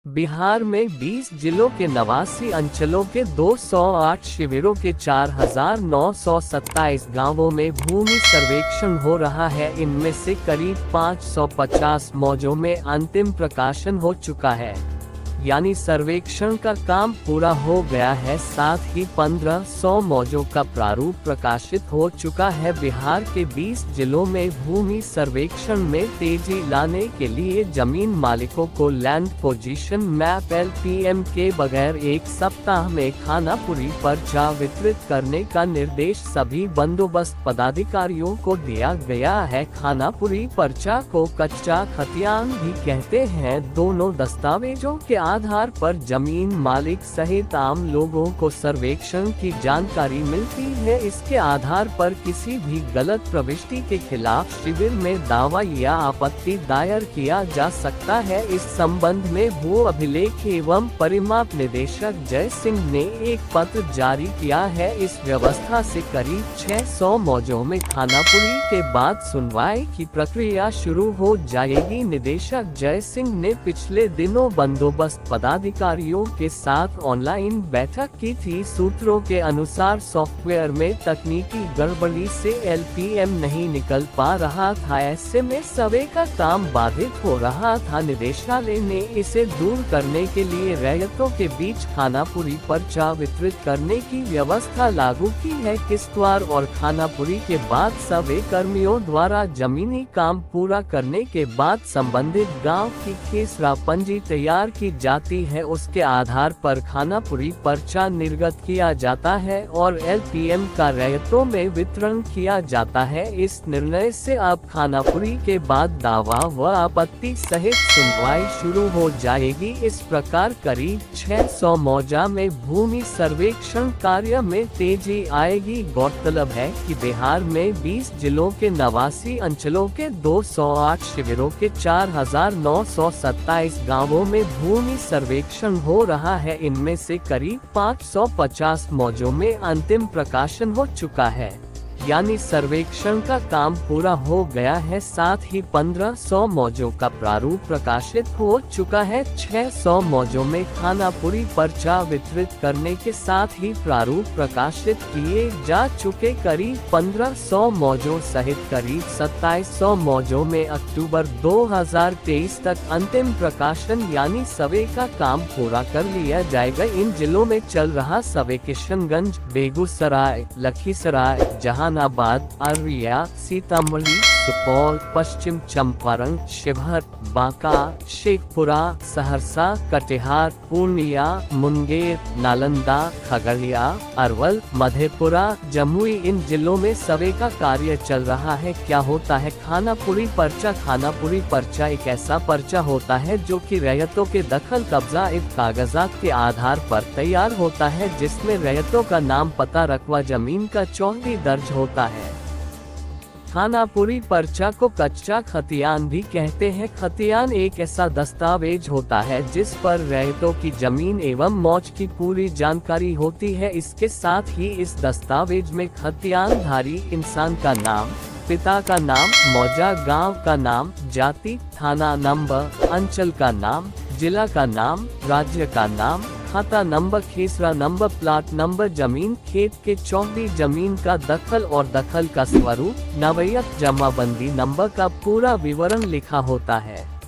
बिहार में 20 जिलों के 89 अंचलों के 208 शिविरों के 4,927 गांवों में भूमि सर्वेक्षण हो रहा है। इनमें से करीब 550 मौजों में अंतिम प्रकाशन हो चुका है, यानी सर्वेक्षण का काम पूरा हो गया है। साथ ही 1500 मौजों का प्रारूप प्रकाशित हो चुका है। बिहार के 20 जिलों में भूमि सर्वेक्षण में तेजी लाने के लिए जमीन मालिकों को लैंड पोजीशन मैप (LPM) के बगैर 1 सप्ताह में खानापुरी पर्चा वितरित करने का निर्देश सभी बंदोबस्त पदाधिकारियों को दिया गया है। खानापुरी पर्चा को कच्चा खतियान भी कहते हैं। दोनों दस्तावेजों के आधार पर जमीन मालिक सहित आम लोगों को सर्वेक्षण की जानकारी मिलती है। इसके आधार पर किसी भी गलत प्रविष्टि के खिलाफ शिविर में दावा या आपत्ति दायर किया जा सकता है। इस संबंध में भू अभिलेख एवं परिमाप निदेशक जय सिंह ने एक पत्र जारी किया है। इस व्यवस्था से करीब 600 मौजों में खानापुरी के बाद सुनवाई की प्रक्रिया शुरू हो जाएगी। निदेशक जय सिंह ने पिछले दिनों बंदोबस्त पदाधिकारियों के साथ ऑनलाइन बैठक की थी। सूत्रों के अनुसार सॉफ्टवेयर में तकनीकी गड़बड़ी से LPM नहीं निकल पा रहा था। ऐसे में सर्वे का काम बाधित हो रहा था। निदेशालय ने इसे दूर करने के लिए रैयतों के बीच खानापुरी पर्चा वितरित करने की व्यवस्था लागू की है। किश्तवाड़ और खानापुरी के बाद सर्वे कर्मियों द्वारा जमीनी काम पूरा करने के बाद संबंधित गांव की खेसरा पंजी तैयार की जाती है। उसके आधार पर खानापुरी पर्चा निर्गत किया जाता है और LPM का रैयतों में वितरण किया जाता है। इस निर्णय से अब खानापुरी के बाद दावा व आपत्ति सहित सुनवाई शुरू हो जाएगी। इस प्रकार करीब 600 मौजा में भूमि सर्वेक्षण कार्य में तेजी आएगी। गौरतलब है कि बिहार में 20 जिलों के 89 अंचलों के 208 शिविरों के 4,927 गांवों में भूमि सर्वेक्षण हो रहा है। इनमें से करीब 550 मौजों में अंतिम प्रकाशन हो चुका है, यानी सर्वेक्षण का काम पूरा हो गया है। साथ ही 1500 मौजों का प्रारूप प्रकाशित हो चुका है। 600 मौजों में खानापुरी पर्चा वितरित करने के साथ ही प्रारूप प्रकाशित किए जा चुके करीब 1500 मौजों सहित करीब 2700 मौजों में अक्टूबर 2023 तक अंतिम प्रकाशन यानी सर्वे का काम पूरा कर लिया जाएगा। इन जिलों में चल रहा सर्वे किशनगंज, बेगूसराय, लखीसराय, जहानाबाद, अररिया, सीतामढ़ी, सुपौल, पश्चिम चंपारण, शिवहर, बांका, शेखपुरा, सहरसा, कटिहार, पूर्णिया, मुंगेर, नालंदा, खगड़िया, अरवल, मधेपुरा, जमुई, इन जिलों में सर्वे का कार्य चल रहा है। क्या होता है खानापुरी पर्चा? खानापुरी पर्चा एक ऐसा पर्चा होता है जो कि रैयतों के दखल कब्जा एवं कागजात के आधार पर तैयार होता है, जिसमें रैयतों का नाम, पता, रकबा, जमीन का चौहदी दर्ज होता है। खानापुरी पर्चा को कच्चा खतियान भी कहते हैं। खतियान एक ऐसा दस्तावेज होता है जिस पर रैयतों की जमीन एवं मौज की पूरी जानकारी होती है। इसके साथ ही इस दस्तावेज में खतियानधारी इंसान का नाम, पिता का नाम, मौजा गांव का नाम, जाति, थाना नंबर, अंचल का नाम, जिला का नाम, राज्य का नाम, खाता नंबर, खेसरा नंबर, प्लाट नंबर, जमीन, खेत के चौहदी जमीन का दखल और दखल का स्वरूप, नवयत जमाबंदी नंबर का पूरा विवरण लिखा होता है।